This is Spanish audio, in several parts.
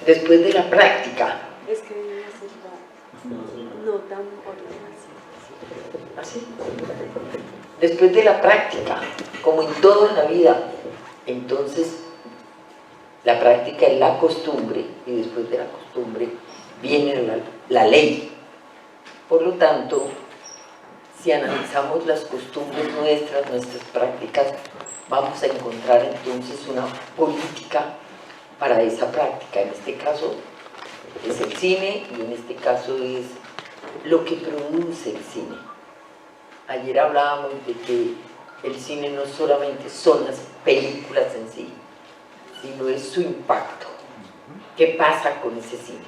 después de la práctica. Es que debe ser no tan ¿Así? Después de la práctica, como en todo en la vida, entonces la práctica es la costumbre y después de la costumbre viene la ley. Por lo tanto, si analizamos las costumbres nuestras prácticas, vamos a encontrar entonces una política para esa práctica. En este caso es el cine y en este caso es lo que produce el cine. Ayer hablábamos de que el cine no solamente son las películas en sí, sino es su impacto. ¿Qué pasa con ese cine?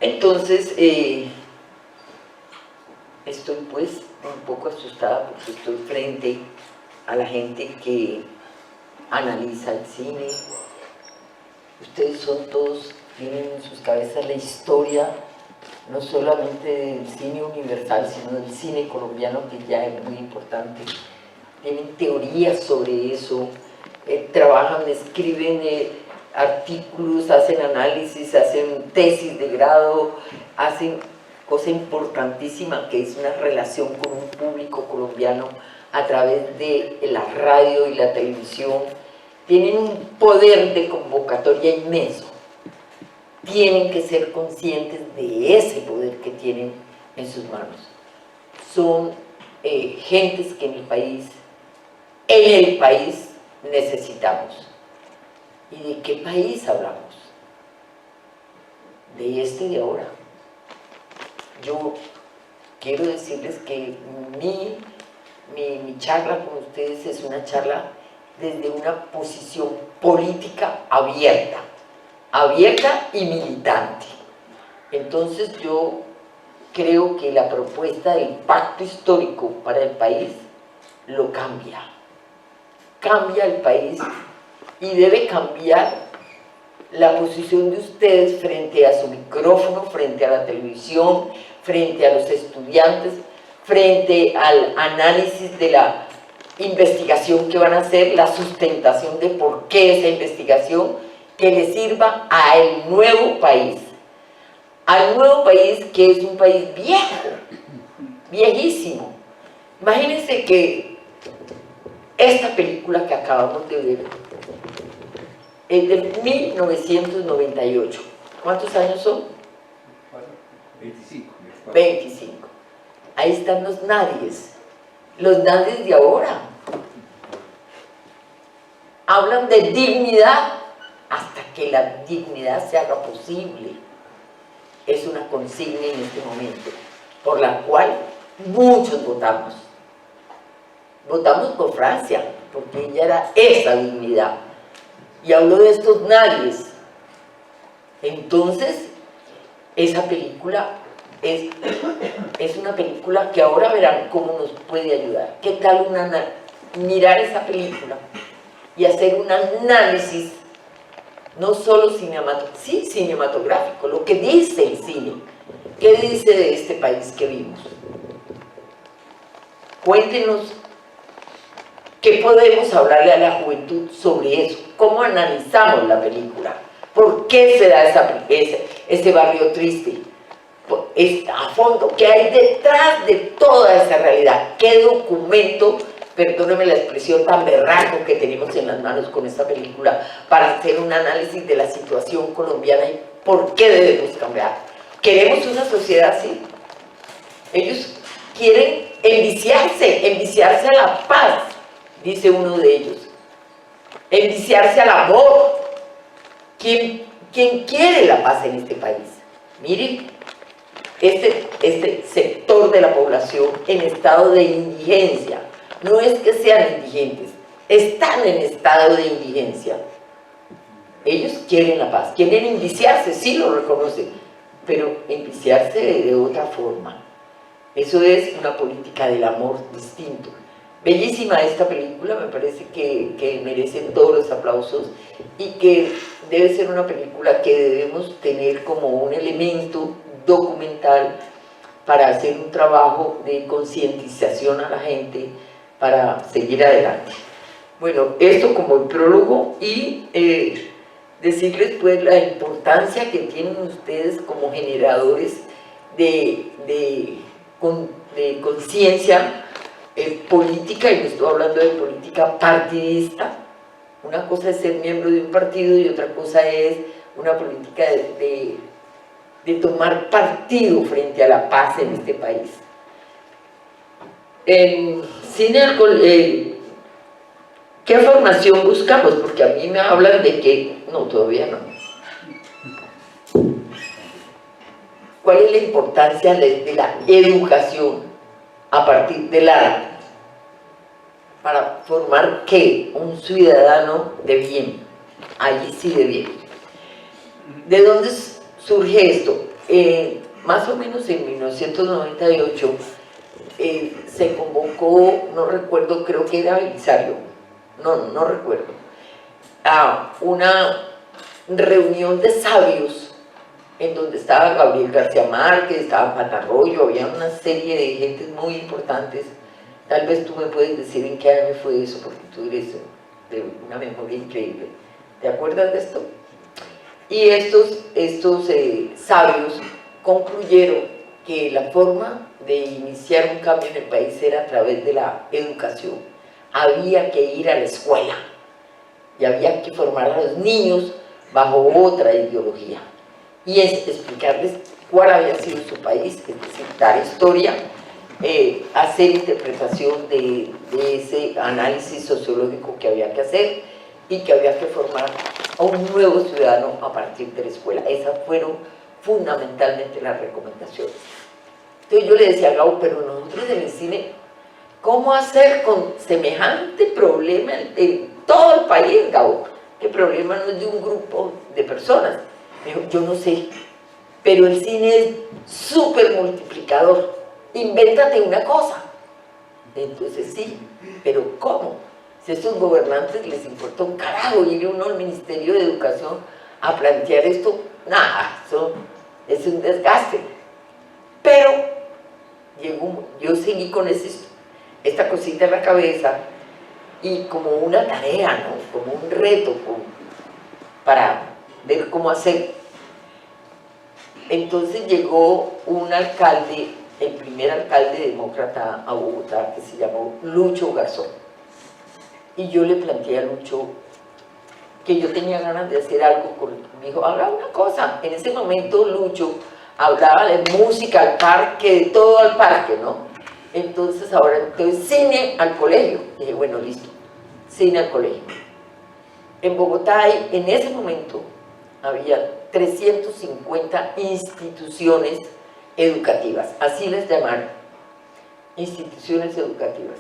Entonces, estoy pues un poco asustada porque estoy frente a la gente que analiza el cine. Ustedes son todos, tienen en sus cabezas la historia, no solamente del cine universal, sino del cine colombiano, que ya es muy importante. Tienen teorías sobre eso, trabajan, escriben artículos, hacen análisis, hacen tesis de grado, hacen cosa importantísima que es una relación con un público colombiano a través de la radio y la televisión. Tienen un poder de convocatoria inmenso. Tienen que ser conscientes de ese poder que tienen en sus manos. Son gentes que en el país necesitamos. ¿Y de qué país hablamos? De este de ahora. Yo quiero decirles que mi charla con ustedes es una charla desde una posición política abierta y militante. Entonces yo creo que la propuesta del pacto histórico para el país lo cambia el país y debe cambiar la posición de ustedes frente a su micrófono, frente a la televisión, frente a los estudiantes, frente al análisis de la investigación que van a hacer, la sustentación de por qué esa investigación, que le sirva al nuevo país que es un país viejo, viejísimo. Imagínense que esta película que acabamos de ver es de 1998. ¿Cuántos años son? 25. Ahí están los nadies de ahora. Hablan de dignidad hasta que la dignidad se haga posible. Es una consigna en este momento, por la cual muchos votamos. Votamos por Francia, porque ella era esa dignidad. Y habló de estos nadies. Entonces, esa película es una película que ahora verán cómo nos puede ayudar. ¿Qué tal mirar esa película y hacer un análisis, no solo cinematográfico, lo que dice el cine? ¿Qué dice de este país que vimos? Cuéntenos qué podemos hablarle a la juventud sobre eso. ¿Cómo analizamos la película? ¿Por qué se da ese barrio triste? A fondo, ¿qué hay detrás de toda esa realidad? ¿Qué documento, perdónenme la expresión tan berraco que tenemos en las manos con esta película, para hacer un análisis de la situación colombiana y por qué debemos cambiar? ¿Queremos una sociedad así? Ellos quieren enviciarse a la paz, dice uno de ellos, enviciarse al amor. ¿Quién quiere la paz en este país? Miren, este sector de la población en estado de indigencia, no es que sean indigentes, están en estado de indigencia. Ellos quieren la paz, quieren enviciarse, sí lo reconocen, pero enviciarse de otra forma. Eso es una política del amor distinto. Bellísima esta película, me parece que merece todos los aplausos y que debe ser una película que debemos tener como un elemento documental para hacer un trabajo de concientización a la gente para seguir adelante. Bueno, esto como el prólogo y decirles pues la importancia que tienen ustedes como generadores de conciencia política, y no estoy hablando de política partidista. Una cosa es ser miembro de un partido y otra cosa es una política de tomar partido frente a la paz en este país. En cine, ¿qué formación buscamos? Porque a mí me hablan de que no, todavía no. ¿Cuál es la importancia de la educación a partir del arte? Para formar, ¿qué? Un ciudadano de bien, allí sí de bien. ¿De dónde surge esto? Más o menos en 1998 se convocó, no recuerdo, creo que era Belisario, no recuerdo, a una reunión de sabios en donde estaba Gabriel García Márquez, estaba Patarroyo, había una serie de gentes muy importantes. Tal vez tú me puedes decir en qué año fue eso, porque tú eres de una memoria increíble. ¿Te acuerdas de esto? Y estos sabios concluyeron que la forma de iniciar un cambio en el país era a través de la educación. Había que ir a la escuela y había que formar a los niños bajo otra ideología y explicarles cuál había sido su país, es decir, dar historia, hacer interpretación de ese análisis sociológico que había que hacer y que había que formar a un nuevo ciudadano a partir de la escuela. Esas fueron fundamentalmente las recomendaciones. Entonces yo le decía a Gabo, pero nosotros en el cine, ¿cómo hacer con semejante problema en todo el país, Gabo? Que el problema no es de un grupo de personas. Me dijo, yo no sé, pero el cine es súper multiplicador. Invéntate una cosa. Entonces sí, pero ¿cómo? Si a estos gobernantes les importa un carajo ir uno al Ministerio de Educación a plantear esto, nada, eso es un desgaste. Pero yo seguí con esta cosita en la cabeza y como una tarea, ¿no? Como un reto para ver cómo hacer. Entonces llegó un alcalde, el primer alcalde demócrata a Bogotá, que se llamó Lucho Garzón. Y yo le planteé a Lucho que yo tenía ganas de hacer algo con él. Me dijo, haga una cosa. En ese momento Lucho hablaba de música al parque, de todo al parque, ¿no? Entonces cine al colegio. Y dije, bueno, listo, cine al colegio. En Bogotá en ese momento había 350 instituciones educativas, así les llamaron, instituciones educativas.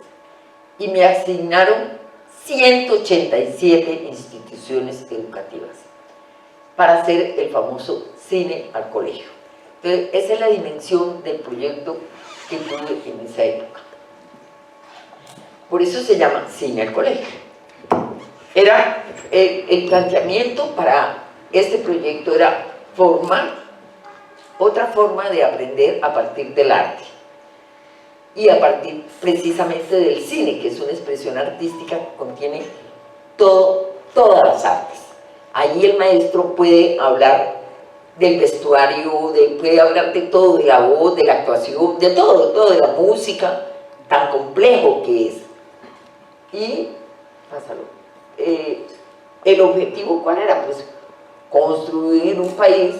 Y me asignaron 187 instituciones educativas para hacer el famoso cine al colegio. Entonces, esa es la dimensión del proyecto que tuve en esa época. Por eso se llama cine al colegio. Era el planteamiento para este proyecto era formar otra forma de aprender a partir del arte y a partir precisamente del cine, que es una expresión artística que contiene todas las artes. Allí el maestro puede hablar del vestuario, puede hablar de todo, de la voz, de la actuación, de todo, de la música, tan complejo que es. Y, pásalo, el objetivo, ¿cuál era? Pues construir un país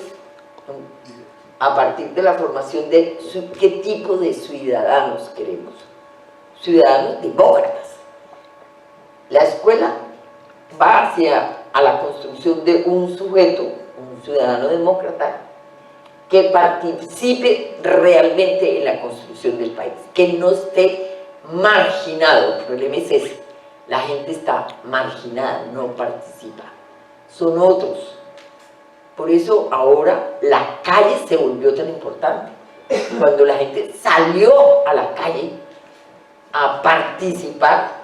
a partir de la formación de qué tipo de ciudadanos queremos. Ciudadanos demócratas. La escuela va a la construcción de un sujeto, un ciudadano demócrata, que participe realmente en la construcción del país, que no esté marginado. El problema es ese, la gente está marginada, no participa, son otros. Por eso ahora la calle se volvió tan importante. Cuando la gente salió a la calle a participar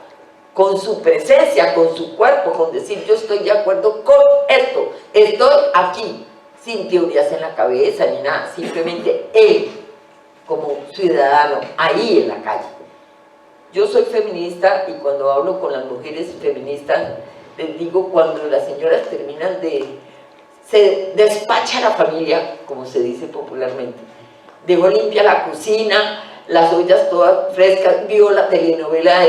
con su presencia, con su cuerpo, con decir yo estoy de acuerdo con esto, estoy aquí, sin teorías en la cabeza ni nada, simplemente él como ciudadano ahí en la calle. Yo soy feminista y cuando hablo con las mujeres feministas les digo, cuando las señoras terminan de se despacha la familia, como se dice popularmente. Dejó limpia la cocina, las ollas todas frescas, vio la telenovela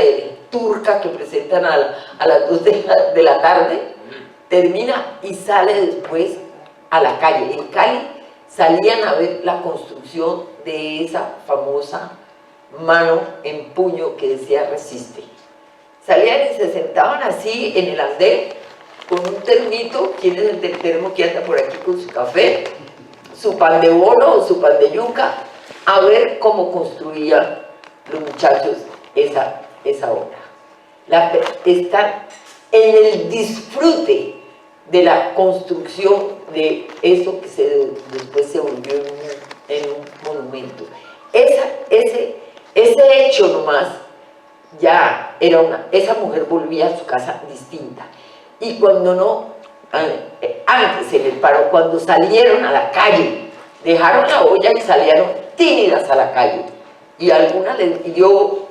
turca que presentan a las 2 de la tarde, termina y sale después a la calle. En Cali salían a ver la construcción de esa famosa mano en puño que decía resiste. Salían y se sentaban así en el andén con un termito. ¿Quién es el del termo que anda por aquí con su café? Su pan de bono o su pan de yuca, a ver cómo construían los muchachos esa obra. Están en el disfrute de la construcción de eso que después se volvió en un monumento. Ese hecho nomás ya era esa mujer volvía a su casa distinta. Y cuando no, antes en el paro, cuando salieron a la calle, dejaron la olla y salieron tímidas a la calle. Y alguna les dio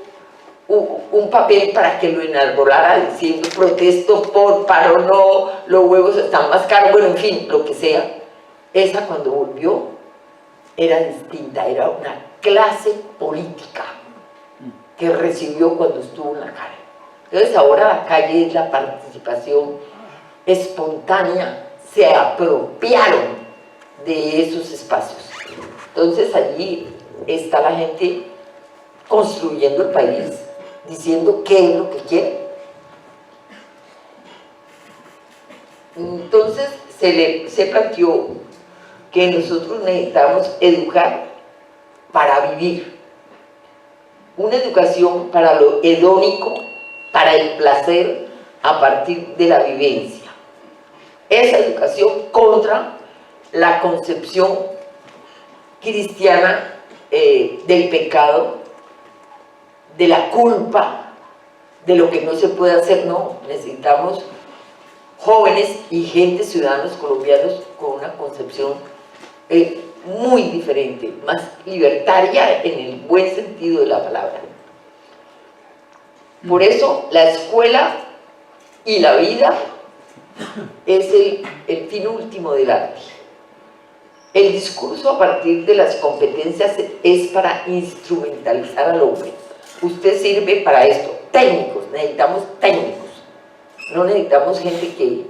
un papel para que lo enarbolara diciendo protesto por paro, no, los huevos están más caros, bueno, en fin, lo que sea. Esa cuando volvió era distinta, era una clase política que recibió cuando estuvo en la calle. Entonces ahora la calle es la participación espontánea, se apropiaron de esos espacios. Entonces allí está la gente construyendo el país, diciendo qué es lo que quiere. Entonces se planteó que nosotros necesitamos educar para vivir, una educación para lo hedónico, para el placer a partir de la vivencia. Esa educación contra la concepción cristiana del pecado, de la culpa, de lo que no se puede hacer. No, necesitamos jóvenes y gente, ciudadanos colombianos con una concepción muy diferente, más libertaria en el buen sentido de la palabra. Por eso la escuela y la vida es el fin último del arte. El discurso a partir de las competencias es para instrumentalizar al hombre. Usted sirve para esto. Técnicos, necesitamos técnicos. No necesitamos gente que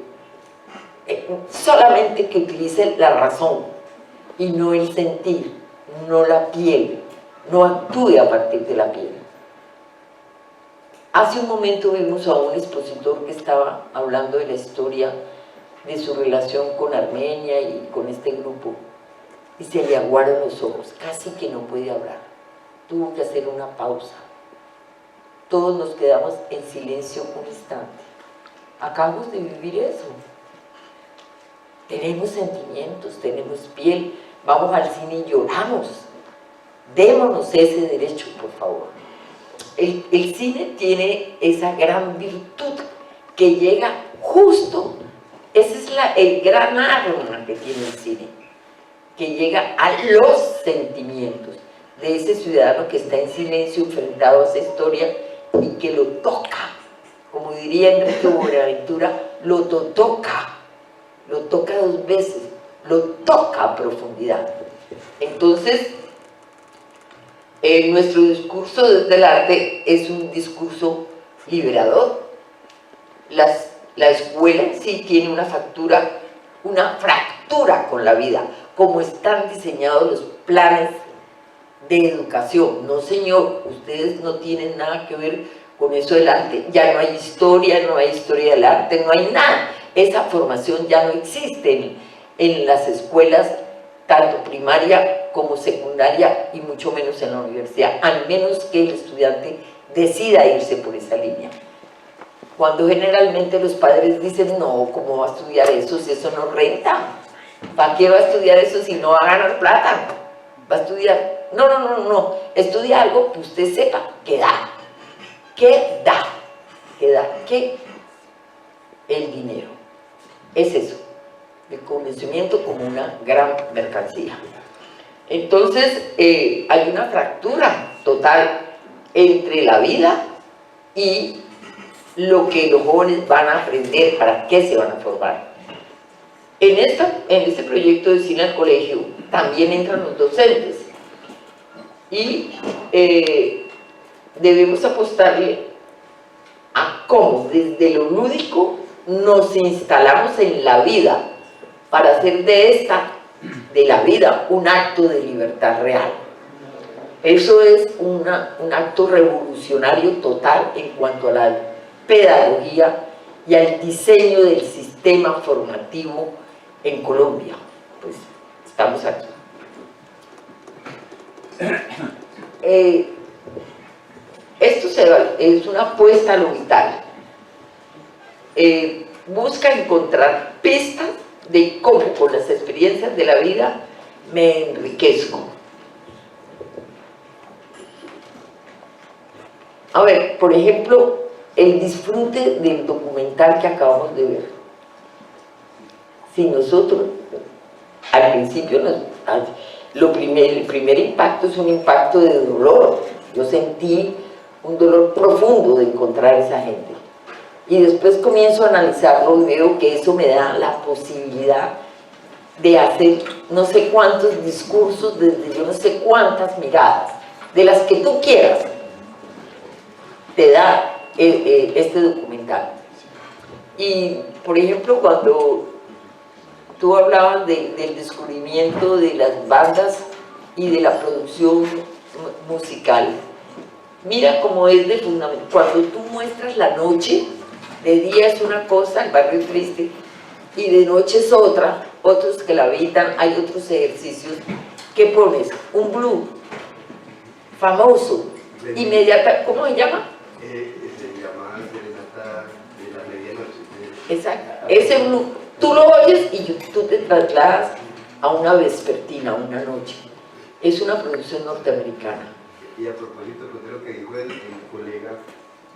solamente que utilice la razón y no el sentir, no la piel, no actúe a partir de la piel. Hace un momento vimos a un expositor que estaba hablando de la historia de su relación con Armenia y con este grupo, y se le aguaron los ojos, casi que no puede hablar. Tuvo que hacer una pausa. Todos nos quedamos en silencio un instante. Acabamos de vivir eso. Tenemos sentimientos, tenemos piel, vamos al cine y lloramos. Démonos ese derecho, por favor. El cine tiene esa gran virtud que llega justo, ese es el gran arma que tiene el cine, que llega a los sentimientos de ese ciudadano que está en silencio enfrentado a esa historia y que lo toca, como diría Enrique Buenaventura, lo toca 2 veces, lo toca a profundidad. Entonces, nuestro discurso desde el arte es un discurso liberador. La escuela sí tiene una fractura con la vida, como están diseñados los planes de educación. No, señor, ustedes no tienen nada que ver con eso del arte. Ya no hay historia del arte, no hay nada. Esa formación ya no existe en las escuelas, tanto primaria como secundaria y mucho menos en la universidad, al menos que el estudiante decida irse por esa línea. Cuando generalmente los padres dicen, no, ¿cómo va a estudiar eso si eso no renta? ¿Para qué va a estudiar eso si no va a ganar plata? Va a estudiar, no, estudia algo que usted sepa que da. ¿Qué da? ¿Qué da? ¿Qué? El dinero. Es eso, el conocimiento como una gran mercancía. Entonces, hay una fractura total entre la vida y lo que los jóvenes van a aprender, para qué se van a formar. En este proyecto de cine al colegio también entran los docentes y debemos apostarle a cómo desde lo lúdico nos instalamos en la vida para hacer de la vida, un acto de libertad real. Eso es un acto revolucionario total en cuanto a la pedagogía y al diseño del sistema formativo en Colombia. Pues estamos aquí. Esto es una apuesta a lo vital. Busca encontrar pistas de cómo con las experiencias de la vida me enriquezco. A ver, por ejemplo, el disfrute del documental que acabamos de ver. Si nosotros, al principio, el primer impacto es un impacto de dolor. Yo sentí un dolor profundo de encontrar a esa gente. Y después comienzo a analizarlo y veo que eso me da la posibilidad de hacer no sé cuántos discursos desde yo no sé cuántas miradas, de las que tú quieras, te da este documental. Y, por ejemplo, cuando tú hablabas del descubrimiento de las bandas y de la producción musical, mira cómo es de fundamental. Cuando tú muestras la noche, de día es una cosa, el barrio triste, y de noche es otra, otros que la habitan, hay otros ejercicios. ¿Qué pones? Un blues famoso, inmediata, ¿cómo se llama? Se llama Serenata de la Medianoche. Exacto, ese blues, tú lo oyes y tú te trasladas a una vespertina, a una noche. Es una producción norteamericana. Y a propósito de lo que dijo el colega,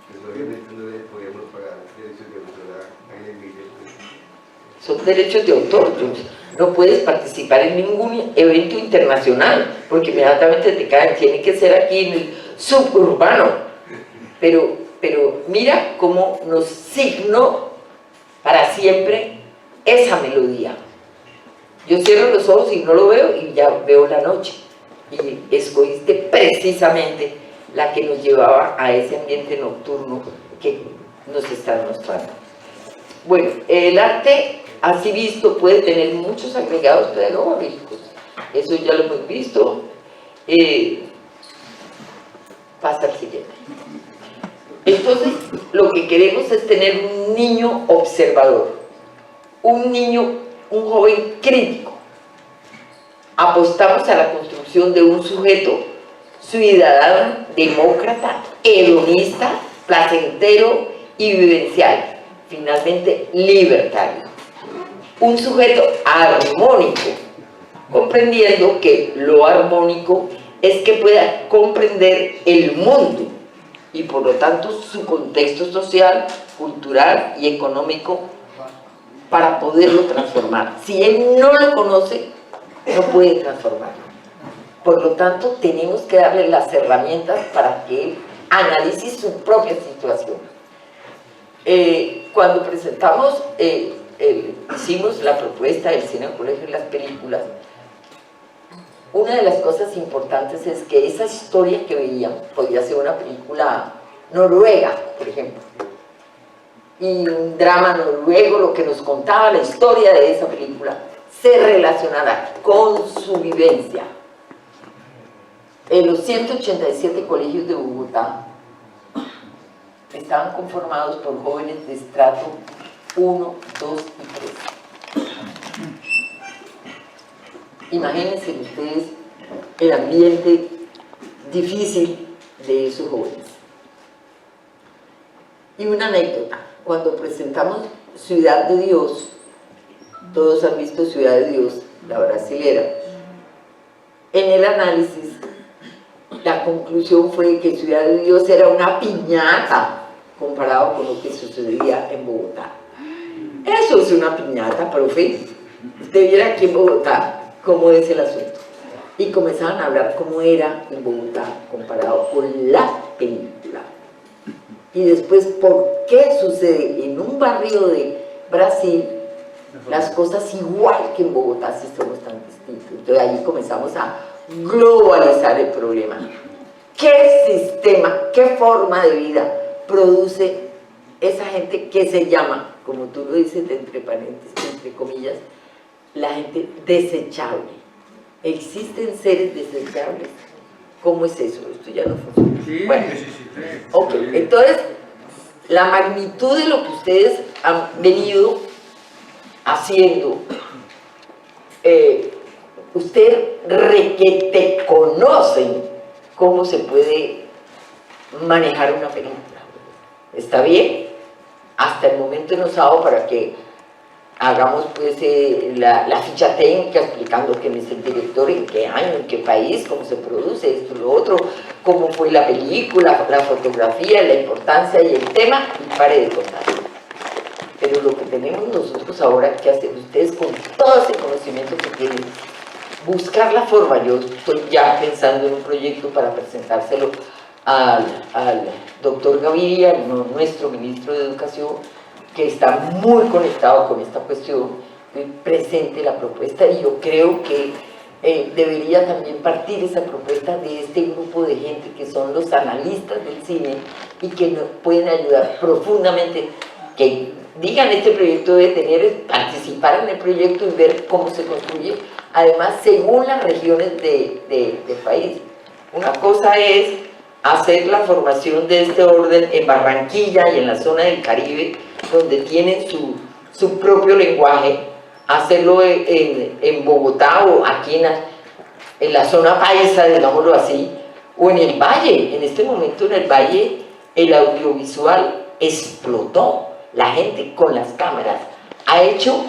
pues obviamente no le podemos pagar derechos de autor a Emilio. Son derechos de autor, no puedes participar en ningún evento internacional, porque inmediatamente te caen, tiene que ser aquí en el suburbano. Pero mira cómo nos signó para siempre esa melodía. Yo cierro los ojos y no lo veo y ya veo la noche. Y escogiste precisamente la que nos llevaba a ese ambiente nocturno que nos están mostrando. Bueno, el arte así visto puede tener muchos agregados pedagógicos, eso ya lo hemos visto. Pasa al siguiente. Entonces, lo que queremos es tener un niño observador, un joven crítico. Apostamos a la construcción de un sujeto ciudadano, demócrata, hedonista, placentero y vivencial, finalmente libertario. Un sujeto armónico, comprendiendo que lo armónico es que pueda comprender el mundo y por lo tanto su contexto social, cultural y económico para poderlo transformar. Si él no lo conoce, no puede transformarlo. Por lo tanto, tenemos que darle las herramientas para que él analice su propia situación. Cuando presentamos, hicimos la propuesta del cine al colegio y las películas, una de las cosas importantes es que esa historia que veían podía ser una película noruega, por ejemplo, y un drama noruego, lo que nos contaba la historia de esa película, se relacionará con su vivencia. En los 187 colegios de Bogotá estaban conformados por jóvenes de estrato 1, 2 y 3. Imagínense ustedes el ambiente difícil de esos jóvenes. Y una anécdota, cuando presentamos Ciudad de Dios, todos han visto Ciudad de Dios, la brasilera, en el análisis la conclusión fue que Ciudad de Dios era una piñata comparado con lo que sucedía en Bogotá. Eso es una piñata, profe. Usted viera aquí en Bogotá cómo es el asunto. Y comenzaban a hablar cómo era en Bogotá comparado con la película. Y después, ¿por qué sucede en un barrio de Brasil las cosas igual que en Bogotá si somos tan distintos. Entonces ahí comenzamos a globalizar el problema. ¿Qué sistema, qué forma de vida produce esa gente que se llama, como tú lo dices entre paréntesis, entre comillas, la gente desechable? ¿Existen seres desechables? ¿Cómo es eso? Esto ya no funciona. Sí, Bueno, sí. ok, entonces la magnitud de lo que ustedes han venido haciendo, ustedes requete conocen cómo se puede manejar una película. ¿Está bien? Hasta el momento nos ha dado para que hagamos pues la ficha técnica explicando quién es el director, en qué año, en qué país, cómo se produce esto, lo otro, cómo fue la película, la fotografía, la importancia y el tema, y pare de contar. Pero lo que tenemos nosotros ahora que hacer, ustedes con todo ese conocimiento que tienen, buscar la forma. Yo estoy ya pensando en un proyecto para presentárselo al doctor Gaviria, nuestro ministro de Educación, que está muy conectado con esta cuestión, presente la propuesta, y yo creo que debería también partir esa propuesta de este grupo de gente que son los analistas del cine y que nos pueden ayudar profundamente, que digan este proyecto debe tener, participar en el proyecto y ver cómo se construye, además según las regiones del país. Una cosa es hacer la formación de este orden en Barranquilla y en la zona del Caribe, donde tienen su propio lenguaje, hacerlo en Bogotá o aquí en la zona paisa, digámoslo así, o en el Valle. En este momento en el Valle el audiovisual explotó, la gente con las cámaras ha hecho,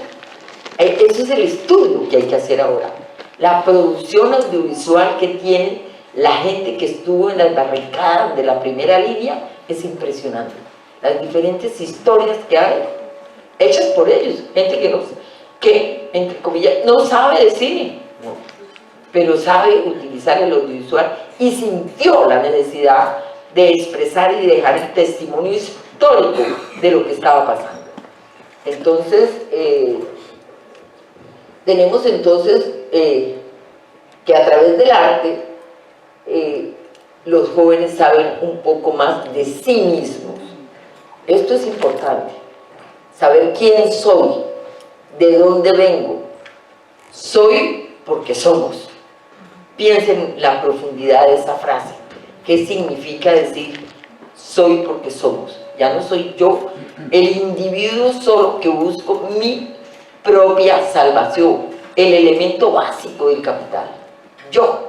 eso es el estudio que hay que hacer ahora, la producción audiovisual que tiene la gente que estuvo en las barricadas de la primera línea es impresionante. Las diferentes historias que hay, hechas por ellos, gente que entre comillas, no sabe de cine, no, pero sabe utilizar el audiovisual y sintió la necesidad de expresar y dejar el testimonio histórico de lo que estaba pasando. Entonces, tenemos entonces que a través del arte, los jóvenes saben un poco más de sí mismos. Esto es importante, saber quién soy, de dónde vengo. Soy porque somos. Piensen la profundidad de esa frase. ¿Qué significa decir soy porque somos? Ya no soy yo, el individuo solo que busco mi propia salvación, el elemento básico del capital. Yo.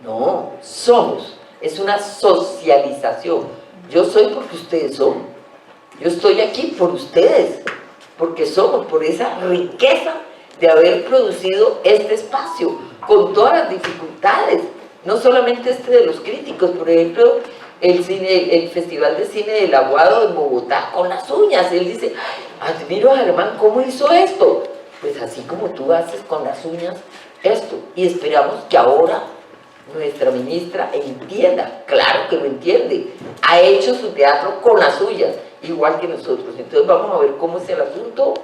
No, somos. Es una socialización. Yo soy porque ustedes son. Yo estoy aquí por ustedes, porque somos, por esa riqueza de haber producido este espacio, con todas las dificultades, no solamente de los críticos, por ejemplo, el Festival de Cine del Aguado en Bogotá, con las uñas. Él dice, admiro a Germán, ¿cómo hizo esto? Pues así como tú haces con las uñas esto, y esperamos que ahora nuestra ministra entienda, claro que lo entiende, ha hecho su teatro con las suyas, igual que nosotros. Entonces vamos a ver cómo es el asunto.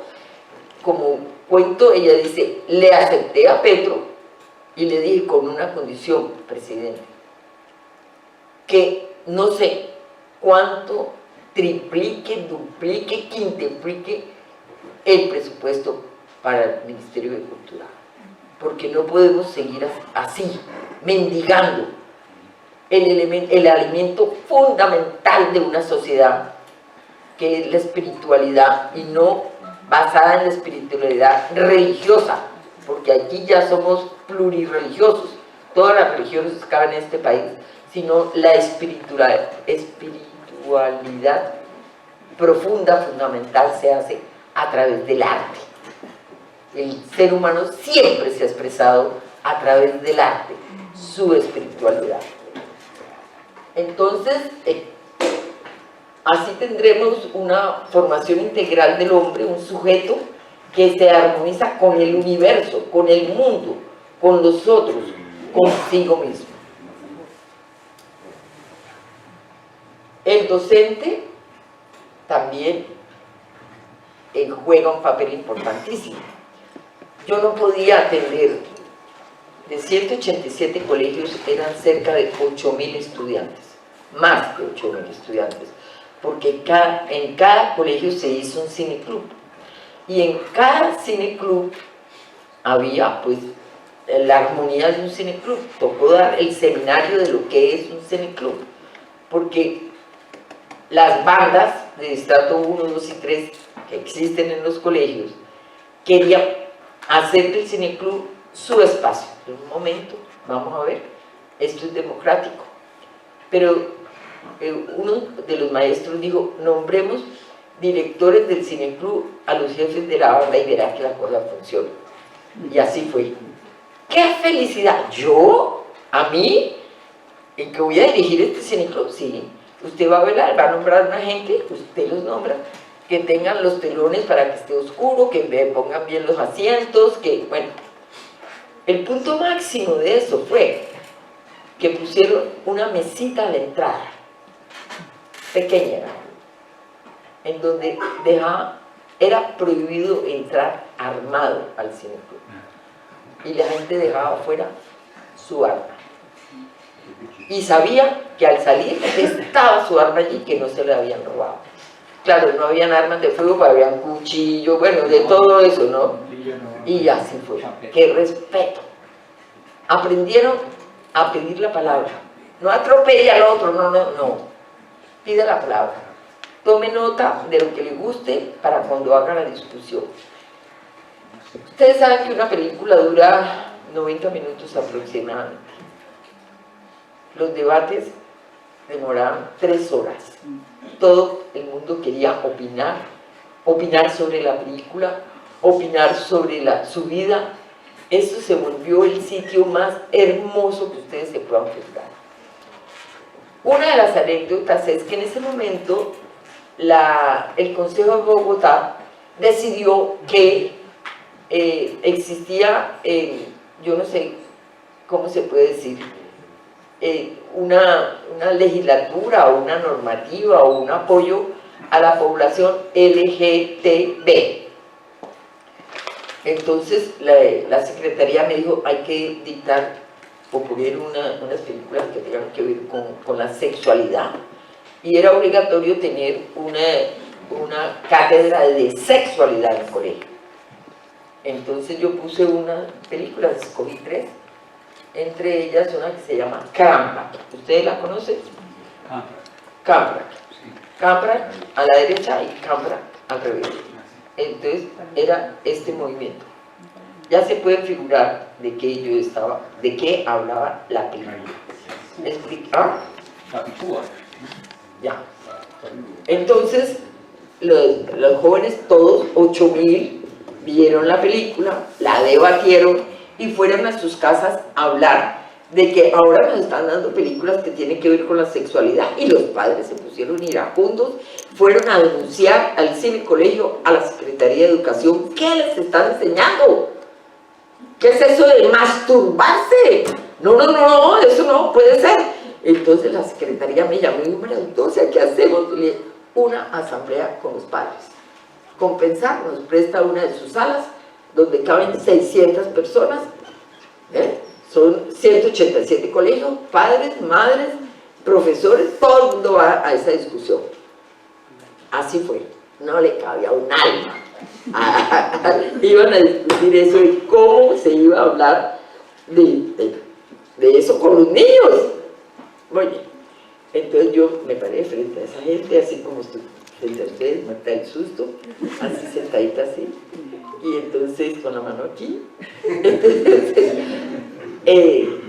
Como cuento, ella dice, le acepté a Petro y le dije con una condición, presidente, que no sé cuánto triplique, duplique, quintuplique el presupuesto para el Ministerio de Cultura, porque no podemos seguir así, mendigando el alimento fundamental de una sociedad, que es la espiritualidad, y no basada en la espiritualidad religiosa, porque aquí ya somos plurirreligiosos, todas las religiones caben en este país, sino la espiritualidad profunda, fundamental, se hace a través del arte. El ser humano siempre se ha expresado a través del arte, su espiritualidad. Entonces, así tendremos una formación integral del hombre, un sujeto que se armoniza con el universo, con el mundo, con los otros, consigo mismo. El docente también juega un papel importantísimo. Yo no podía atender, de 187 colegios eran cerca de 8.000 estudiantes, más de 8.000 estudiantes, porque en cada colegio se hizo un cineclub, y en cada cineclub había pues la armonía de un cineclub. Tocó dar el seminario de lo que es un cineclub, porque las bandas de estrato 1, 2 y 3 que existen en los colegios querían hacer del cineclub su espacio. En un momento, vamos a ver, esto es democrático, pero uno de los maestros dijo: nombremos directores del cineclub a los jefes de la banda y verá que la cosa funciona. Y así fue. ¡Qué felicidad! ¿Yo? ¿A mí? ¿En que voy a dirigir este cineclub? Sí. Usted va a velar, va a nombrar a una gente, usted los nombra, que tengan los telones para que esté oscuro, que pongan bien los asientos, que, bueno. El punto máximo de eso fue que pusieron una mesita a la entrada, pequeña, en donde era prohibido entrar armado al cineclub, y la gente dejaba afuera su arma, y sabía que al salir estaba su arma allí, que no se le habían robado. Claro, no habían armas de fuego, pero habían cuchillos, bueno, de todo eso, ¿no? Y así fue. ¡Qué respeto! Aprendieron a pedir la palabra. No atropelle al otro, no. Pida la palabra. Tome nota de lo que le guste para cuando haga la discusión. Ustedes saben que una película dura 90 minutos aproximadamente. Los debates demoraban 3 horas. Todo el mundo quería opinar sobre la película, opinar sobre su vida. Eso se volvió el sitio más hermoso que ustedes se puedan figurar. Una de las anécdotas es que en ese momento el Consejo de Bogotá decidió que existía, yo no sé cómo se puede decir, una legislatura o una normativa o un apoyo a la población LGTB. Entonces la Secretaría me dijo: hay que dictar o poner unas películas que tengan que ver con la sexualidad, y era obligatorio tener una cátedra de sexualidad en el colegio. Entonces yo puse unas películas, escogí 3, entre ellas una que se llama Camprac. ¿Ustedes la conocen? Camprac. Camprac a la derecha y Camprac al revés. Entonces era este movimiento. Ya se puede figurar de qué hablaba la película. ¿Explicar? Ya. Entonces los jóvenes todos, 8.000, vieron la película, la debatieron y fueron a sus casas a hablar de que ahora nos están dando películas que tienen que ver con la sexualidad, y los padres se pusieron iracundos, fueron a denunciar al cine colegio, a la Secretaría de Educación. ¿Qué les están enseñando? ¿Qué es eso de masturbarse? No, eso no puede ser. Entonces la Secretaría me llamó y dijo: María Dulce, ¿qué hacemos? Y le dije: una asamblea con los padres. Compensar, nos presta una de sus salas donde caben 600 personas, son 187 colegios, padres, madres, profesores, todo el mundo va a esa discusión. Así fue, no le cabía un alma. Iban a discutir eso y cómo se iba a hablar de eso con los niños. Oye, entonces yo me paré frente a esa gente, así como estoy frente a ustedes, muerta del susto, así sentadita así, y entonces con la mano aquí. Entonces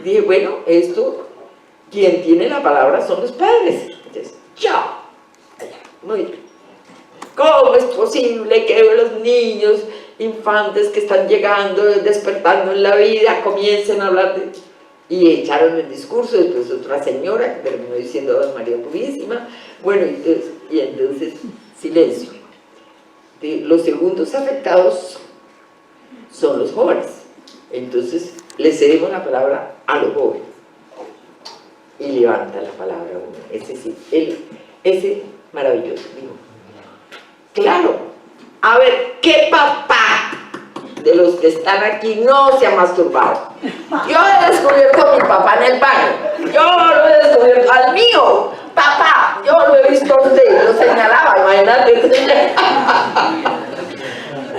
dije: bueno, esto, quien tiene la palabra son los padres. Entonces, chao. Muy bien. ¿Cómo es posible que los niños infantes que están llegando, despertando en la vida, comiencen a hablar de...? Y echaron el discurso. Después otra señora que terminó diciendo: María Purísima. Bueno, y entonces silencio. Los segundos afectados son los jóvenes. Entonces le cedemos la palabra a los jóvenes y levanta la palabra uno. Ese sí, ese maravilloso. Digo: claro, A ver, ¿qué papá de los que están aquí no se ha masturbado? Yo he descubierto a mi papá en el baño. Yo lo he descubierto al mío. Papá, yo lo he visto a usted, lo señalaba, imagínate.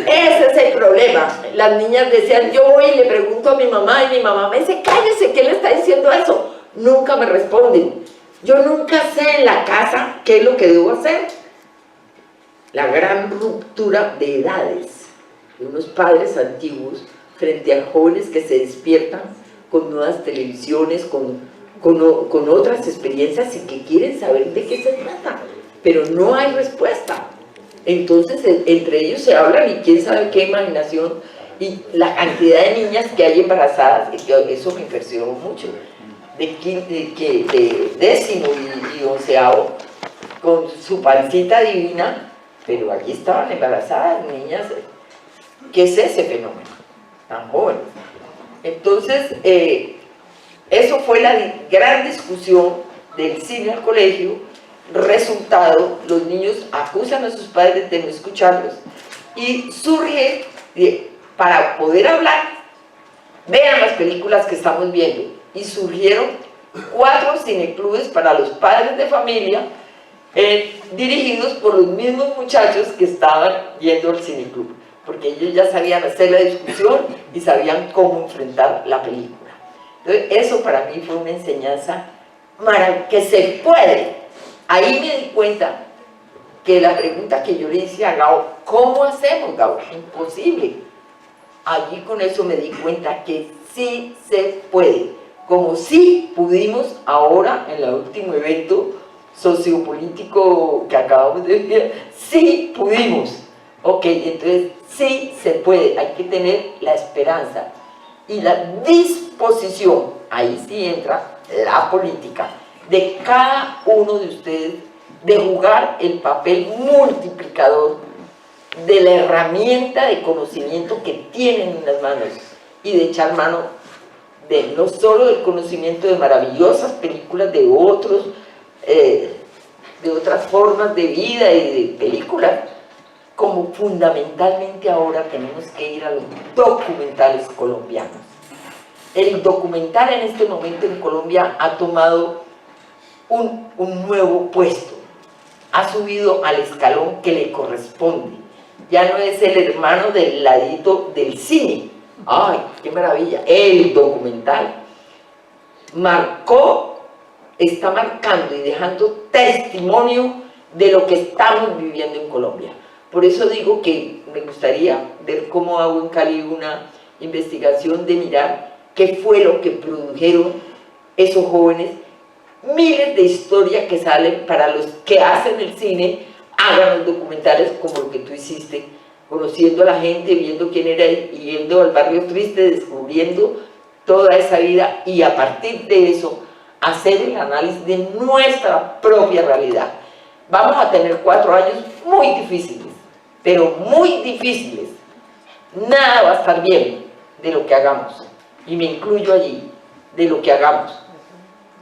Ese es el problema. Las niñas decían, yo voy y le pregunto a mi mamá, y mi mamá me dice, cállese, ¿qué le está diciendo eso? Nunca me responden. Yo nunca sé en la casa qué es lo que debo hacer. La gran ruptura de edades de unos padres antiguos frente a jóvenes que se despiertan con nuevas televisiones, con otras experiencias y que quieren saber de qué se trata, pero no hay respuesta. Entonces entre ellos se hablan y quién sabe qué imaginación, y la cantidad de niñas que hay embarazadas, eso me impresionó mucho, de décimo y onceavo, con su pancita divina, pero aquí estaban embarazadas niñas. ¿Qué es ese fenómeno tan joven? Entonces, eso fue la gran discusión del cine al colegio. Resultado, los niños acusan a sus padres de no escucharlos y surge, para poder hablar, vean las películas que estamos viendo, y surgieron 4 cineclubes para los padres de familia, dirigidos por los mismos muchachos que estaban yendo al cineclub, porque ellos ya sabían hacer la discusión y sabían cómo enfrentar la película. Entonces, eso para mí fue una enseñanza que se puede. Ahí me di cuenta que la pregunta que yo le hice a Gao, ¿cómo hacemos, Gao? Imposible. Allí con eso me di cuenta que sí se puede, como sí pudimos ahora en el último evento sociopolítico que acabamos de ver, sí pudimos. Ok, entonces sí se puede, hay que tener la esperanza y la disposición, ahí sí entra la política, de cada uno de ustedes, de jugar el papel multiplicador de la herramienta de conocimiento que tienen en las manos y de echar mano de no solo del conocimiento de maravillosas películas de otros, de otras formas de vida y de películas, como fundamentalmente ahora tenemos que ir a los documentales colombianos. El documental en este momento en Colombia ha tomado un nuevo puesto, ha subido al escalón que le corresponde, ya no es el hermano del ladito del cine. ¡Ay, qué maravilla! El documental está marcando y dejando testimonio de lo que estamos viviendo en Colombia. Por eso digo que me gustaría ver cómo hago en Cali una investigación de mirar qué fue lo que produjeron esos jóvenes, miles de historias que salen para los que hacen el cine, hagan los documentales como lo que tú hiciste, conociendo a la gente, viendo quién era y yendo al barrio triste, descubriendo toda esa vida y a partir de eso hacer el análisis de nuestra propia realidad. Vamos a tener 4 años muy difíciles, pero muy difíciles. Nada va a estar bien de lo que hagamos, y me incluyo allí, de lo que hagamos.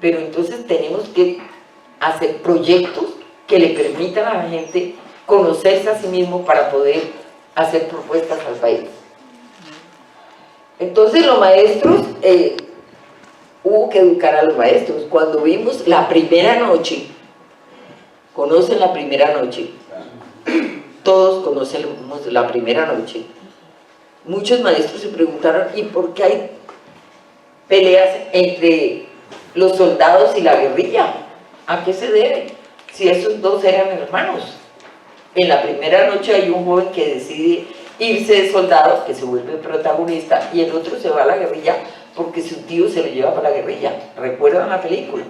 Pero entonces tenemos que hacer proyectos que le permitan a la gente conocerse a sí mismo para poder hacer propuestas al país. Entonces los maestros, hubo que educar a los maestros. Cuando vimos la primera noche, ¿conocen la primera noche? Todos conocemos la primera noche. Muchos maestros se preguntaron, ¿y por qué hay peleas entre los soldados y la guerrilla? ¿A qué se debe? Si esos dos eran hermanos. En la primera noche hay un joven que decide irse de soldado, que se vuelve protagonista, y el otro se va a la guerrilla porque su tío se lo lleva para la guerrilla. ¿Recuerdan la película?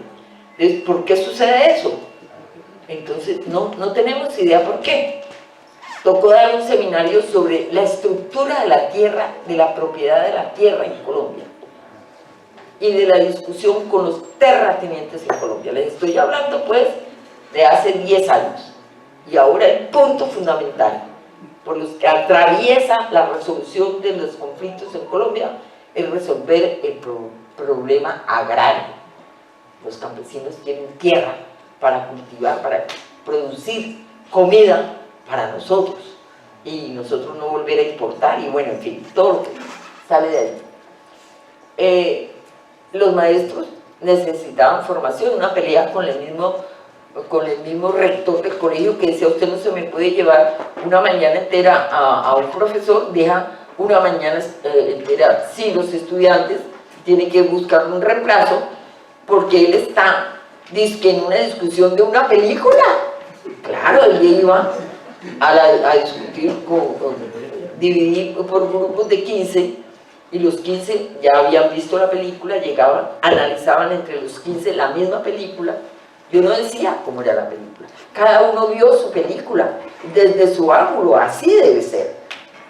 Entonces, ¿por qué sucede eso? Entonces, no tenemos idea por qué. Tocó dar un seminario sobre la estructura de la tierra, de la propiedad de la tierra en Colombia y de la discusión con los terratenientes en Colombia. Les estoy hablando pues de hace 10 años y ahora el punto fundamental por los que atraviesa la resolución de los conflictos en Colombia es resolver el problema agrario. Los campesinos tienen tierra para cultivar, para producir comida para nosotros, y nosotros no volver a importar, y bueno, en fin, todo lo que sale de ahí. Los maestros necesitaban formación, una pelea con el mismo rector del colegio que decía: usted no se me puede llevar una mañana entera a un profesor, deja una mañana entera sin los estudiantes, tiene que buscar un reemplazo, porque él está dizque en una discusión de una película. Claro, él iba a discutir dividir por grupos de 15, y los 15 ya habían visto la película, llegaban, analizaban entre los 15 la misma película. Yo no decía cómo era la película, cada uno vio su película desde su ángulo, así debe ser,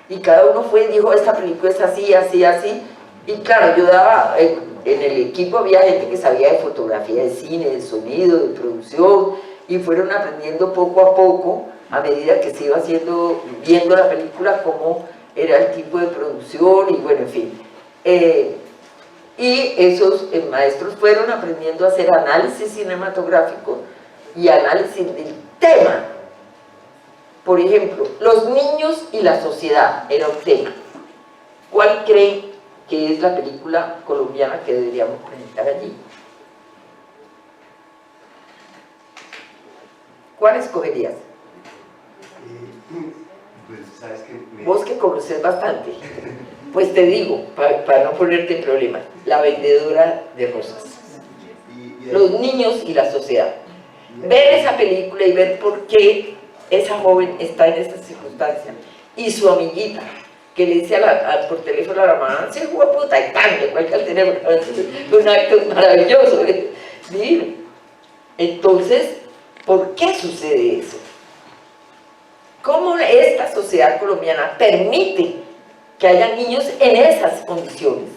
y cada uno fue y dijo: esta película es así, así, así. Y claro, yo daba, en el equipo había gente que sabía de fotografía, de cine, de sonido, de producción, y fueron aprendiendo poco a poco, a medida que se iba viendo la película, cómo era el tipo de producción, y bueno, en fin. Y esos maestros fueron aprendiendo a hacer análisis cinematográfico y análisis del tema. Por ejemplo, los niños y la sociedad era un tema. ¿Cuál creen que es la película colombiana que deberíamos presentar allí? ¿Cuál escogerías? Pues sabes que Vos que conoces bastante, pues te digo, para no ponerte en problema, La vendedora de rosas. Los niños y la sociedad. Ver esa película y ver por qué esa joven está en esta circunstancia, y su amiguita, que le dice por teléfono a la mamá: se jugó puta, y tan, le cuelga el teléfono. Un acto maravilloso, divino. Entonces, ¿por qué sucede eso? ¿Cómo esta sociedad colombiana permite que haya niños en esas condiciones?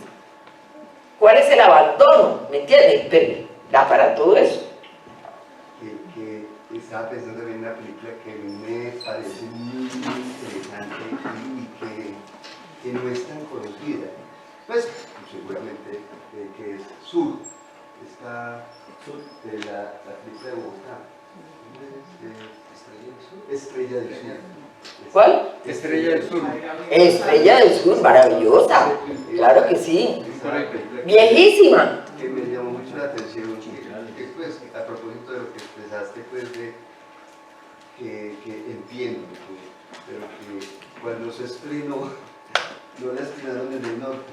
¿Cuál es el abandono? ¿Me entiendes? Pero da para todo eso. que estaba pensando en una película que me parece muy interesante y que no es tan conocida. Pues seguramente que es Sur, de la película de Bogotá. Estrella del Sur. ¿Cuál? Estrella del Sur. Estrella del Sur, maravillosa, claro que sí, viejísima. Que me llamó mucho la atención, que pues, a propósito de lo que expresaste, pues, que entiendo, pero que cuando se estrenó, no la estrenaron en el norte,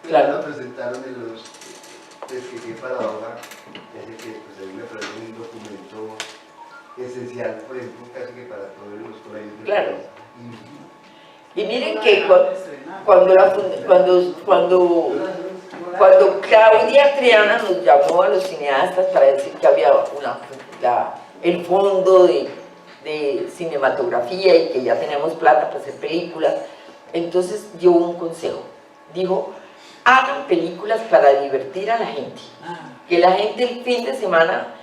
Claro. la presentaron en los, pues, que qué paradoja, es que pues a mí me parece un documento esencial, por ejemplo, casi que para todos los colegios del Claro. país. Y miren que cuando Claudia Triana nos llamó a los cineastas para decir que había el fondo de cinematografía y que ya teníamos plata para hacer películas, entonces dio un consejo. Dijo: hagan películas para divertir a la gente, que la gente el fin de semana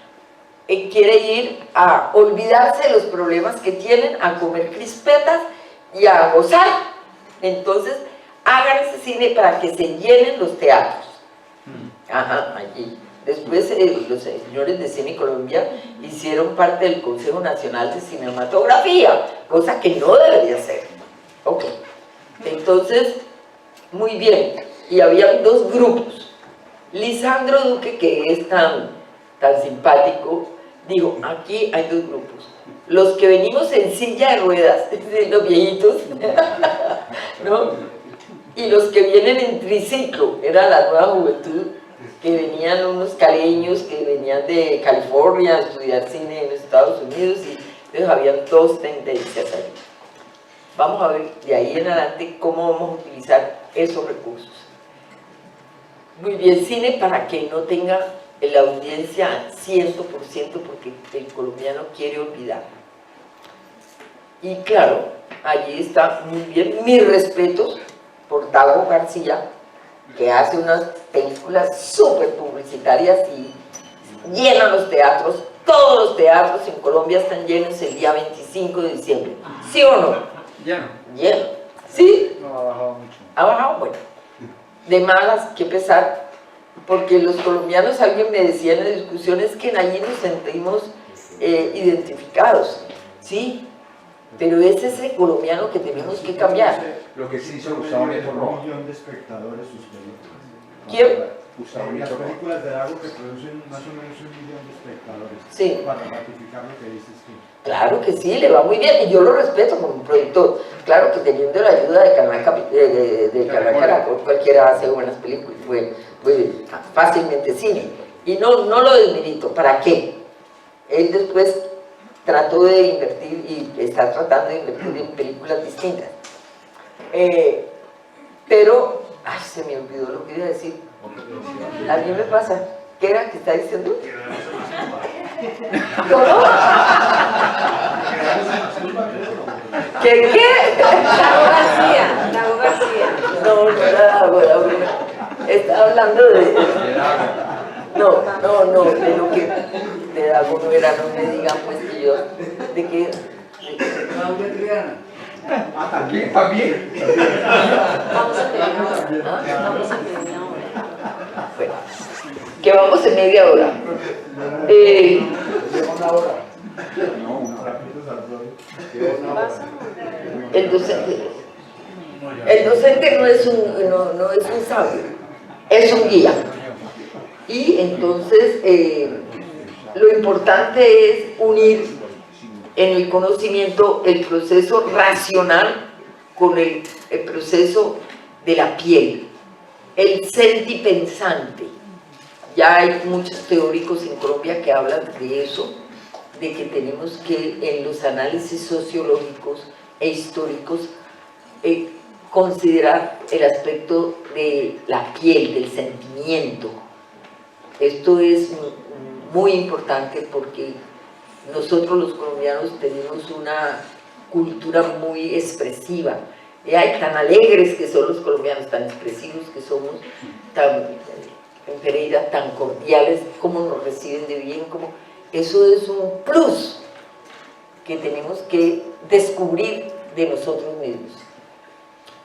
quiere ir a olvidarse de los problemas que tienen, a comer crispetas y a gozar. Entonces hagan ese cine para que se llenen los teatros. Ajá, allí. Después los señores de Cine Colombia hicieron parte del Consejo Nacional de Cinematografía, cosa que no debería ser. Ok, entonces, muy bien. Y había dos grupos. Lisandro Duque, que es tan simpático, dijo: aquí hay dos grupos: los que venimos en silla de ruedas, los viejitos, ¿no? Y los que vienen en triciclo, era la nueva juventud, que venían unos caleños que venían de California a estudiar cine en los Estados Unidos, y entonces habían dos tendencias ahí. Vamos a ver de ahí en adelante cómo vamos a utilizar esos recursos. Muy bien, cine para que no tenga la audiencia 100%, porque el colombiano quiere olvidar. Y claro, allí está muy bien, mis respetos por Dago García, que hace unas películas súper publicitarias y llena los teatros. Todos los teatros en Colombia están llenos el día 25 de diciembre. ¿Sí o no? Lleno. Lleno. ¿Sí? No, ha bajado mucho. ¿Ha bajado? Bueno. De malas, qué pesar, porque los colombianos, alguien me decía en las discusiones, que allí nos sentimos identificados, ¿sí? Pero es ese colombiano que tenemos que cambiar. Lo que sí hizo Gustavo Nieto Un Roa. millón de espectadores sus películas. ¿Quién? Gustavo Las Nieto Roa. películas de Dago que producen más o menos 1 millón de espectadores. Sí. Para ratificar lo que dices tú. Claro que sí, le va muy bien y yo lo respeto como productor. Claro que teniendo la ayuda de Canal Caracol, cualquiera hace buenas películas, fácilmente cine. Y no lo desmerito, ¿para qué? Él después trató de invertir y está tratando de invertir en películas distintas. Pero, ay, se me olvidó lo que iba a decir. A mí me pasa. ¿Qué era que está diciendo? ¿Cómo? ¿Qué? Dago García. No era Dago. Estaba hablando de... No, de lo que... De Dago no era, no me digan pues que yo... ¿De qué? Claudia Triana. Ah, también, también. Vamos a media hora. Vamos a media hora. Bueno, que vamos en media hora. Lleva 1 hora. No, una hora. Lleva 1 hora. El docente no es un sabio, es un guía. Y entonces lo importante es unir en el conocimiento el proceso racional con el proceso de la piel, el sentipensante. Ya hay muchos teóricos en Colombia que hablan de eso, de que tenemos que en los análisis sociológicos e históricos considerar el aspecto de la piel, del sentimiento. Esto es muy importante porque nosotros los colombianos tenemos una cultura muy expresiva. Y hay tan alegres que son los colombianos, tan expresivos que somos, en Pereira, tan cordiales, como nos reciben de bien, como eso es un plus que tenemos que descubrir de nosotros mismos.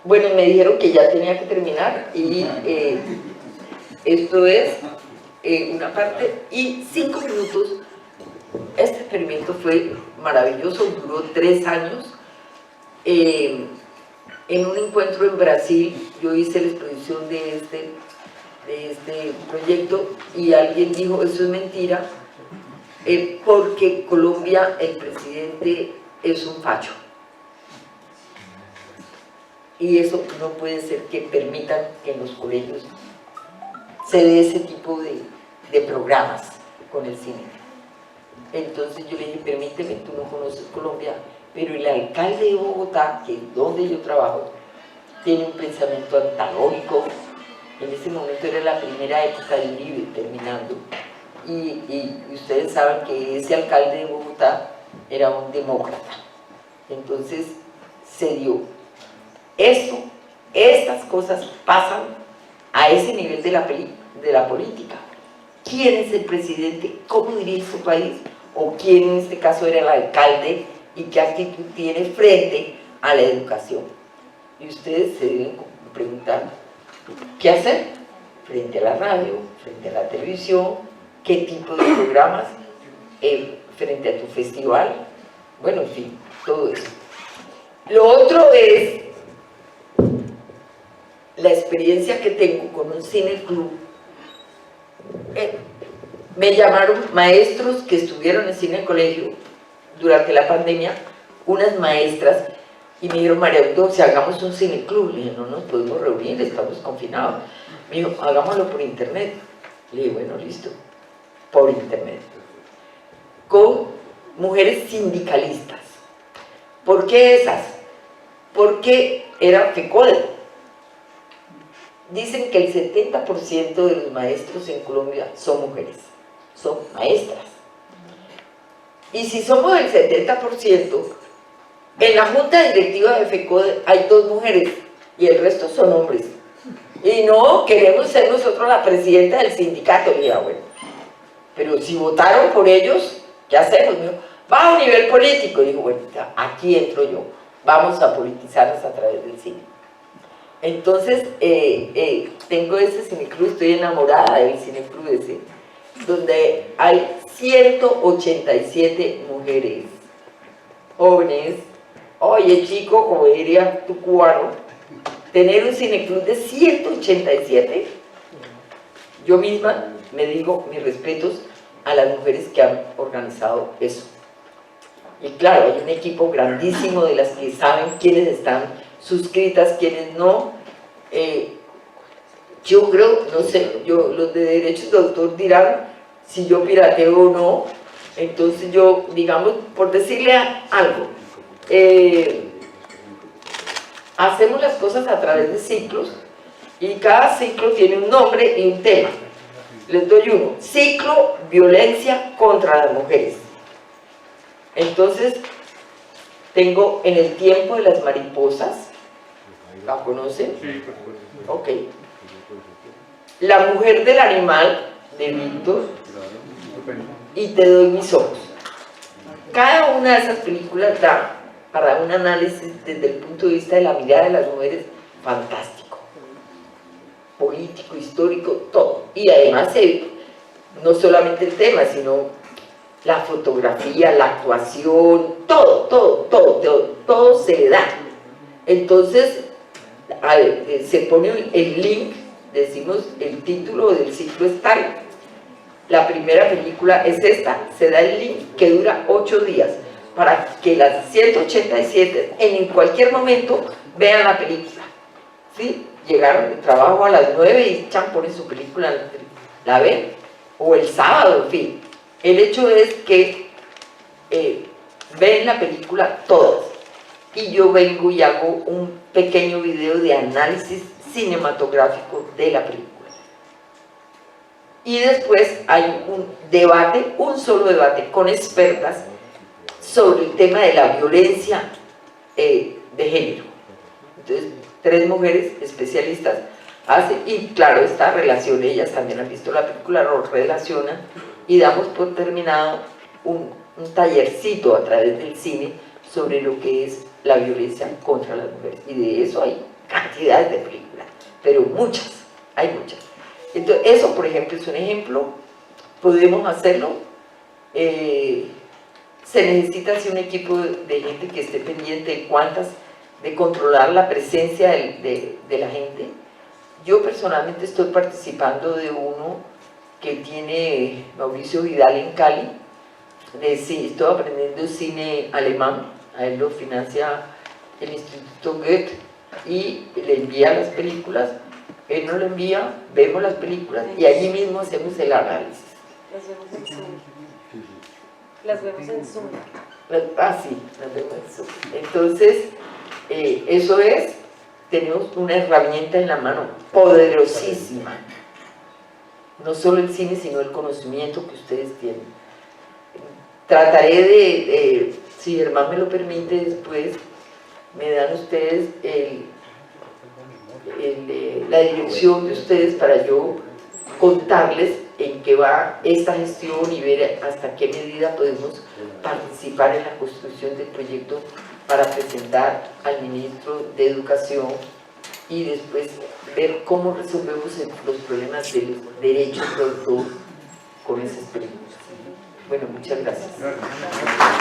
Bueno, me dijeron que ya tenía que terminar y esto es una parte y 5 minutos. Este experimento fue maravilloso, duró 3 años. En un encuentro en Brasil, yo hice la exposición de este proyecto y alguien dijo, eso es mentira, porque Colombia, el presidente es un facho. Y eso no puede ser que permitan que en los colegios se dé ese tipo de programas con el cine. Entonces yo le dije, permíteme, tú no conoces Colombia, pero el alcalde de Bogotá, que es donde yo trabajo, tiene un pensamiento antagónico. En ese momento era la primera época de Uribe terminando. Y ustedes saben que ese alcalde de Bogotá era un demócrata. Entonces se dio. Estas cosas pasan a ese nivel de la política. ¿Quién es el presidente? ¿Cómo dirige su país? ¿O quién en este caso era el alcalde? ¿Y qué actitud tiene frente a la educación? Y ustedes se deben preguntar, ¿qué hacer? Frente a la radio, frente a la televisión, ¿qué tipo de programas? Frente a tu festival, bueno, en fin, todo eso. Lo otro es la experiencia que tengo con un cine club. Me llamaron maestros que estuvieron en cine colegio durante la pandemia, unas maestras, y me dijeron, María Eudoxia, hagamos un cine club. Le dije, no nos podemos reunir, estamos confinados. Me dijo, hagámoslo por internet. Le dije, bueno, listo, por internet. Con mujeres sindicalistas. ¿Por qué esas? Porque era FECODE. Dicen que el 70% de los maestros en Colombia son mujeres, son maestras. Y si somos el 70%, en la junta directiva de FECODE hay 2 mujeres y el resto son hombres. Y no, queremos ser nosotros la presidenta del sindicato. Le dije, bueno, pero si votaron por ellos, ¿qué hacemos? Me dijo, va a un nivel político. Y dijo, bueno, aquí entro yo, vamos a politizarnos a través del cine. Entonces, tengo ese cineclub, estoy enamorada del cineclub ese, donde hay 187 mujeres jóvenes, Oye, chico, como diría tu cubano, tener un cineclub de 187, yo misma me digo mis respetos a las mujeres que han organizado eso. Y claro, hay un equipo grandísimo de las que saben quiénes están suscritas, quiénes no. Yo creo, no sé, los de derechos de autor dirán si yo pirateo o no. Entonces yo, digamos, por decirle algo, hacemos las cosas a través de ciclos y cada ciclo tiene un nombre y un tema. Les doy uno: ciclo violencia contra las mujeres. Entonces tengo En el tiempo de las mariposas, ¿la conocen? Sí, por supuesto. Ok. La mujer del animal, de Víctor, Estupendo. y Te doy mis ojos. Cada una de esas películas da para un análisis desde el punto de vista de la mirada de las mujeres fantástico, político, histórico, todo. Y además no solamente el tema, sino la fotografía, la actuación, todo se le da. Entonces se pone el link, decimos el título del ciclo es tal. La primera película es esta, se da el link que dura 8 días para que las 187 en cualquier momento vean la película, ¿sí? Llegaron de trabajo a las 9 y ponen su película, la ven, o el sábado, en fin. El hecho es que ven la película todas y yo vengo y hago un pequeño video de análisis cinematográfico de la película. Y después hay un debate, un solo debate con expertas sobre el tema de la violencia de género. Entonces, 3 mujeres especialistas hacen, y claro, esta relación, ellas también han visto la película, lo relacionan y damos por terminado un tallercito a través del cine sobre lo que es la violencia contra las mujeres. Y de eso hay cantidades de películas, pero muchas, hay muchas. Entonces, eso, por ejemplo, es un ejemplo, podemos hacerlo. Se necesita así un equipo de gente que esté pendiente de controlar la presencia de la gente. Yo personalmente estoy participando de uno que tiene Mauricio Vidal en Cali, estoy aprendiendo cine alemán, a él lo financia el Instituto Goethe y le envía las películas. Él nos lo envía, vemos las películas y allí mismo hacemos el análisis. Las vemos en Zoom. Las vemos en Zoom. Sí, las vemos en Zoom. Entonces, eso es, tenemos una herramienta en la mano poderosísima. No solo el cine, sino el conocimiento que ustedes tienen. Trataré de si Germán me lo permite, después me dan ustedes la dirección de ustedes para yo contarles en qué va esta gestión y ver hasta qué medida podemos participar en la construcción del proyecto para presentar al ministro de Educación y después ver cómo resolvemos los problemas de los derechos de autor con esas películas. Bueno, muchas gracias. Gracias.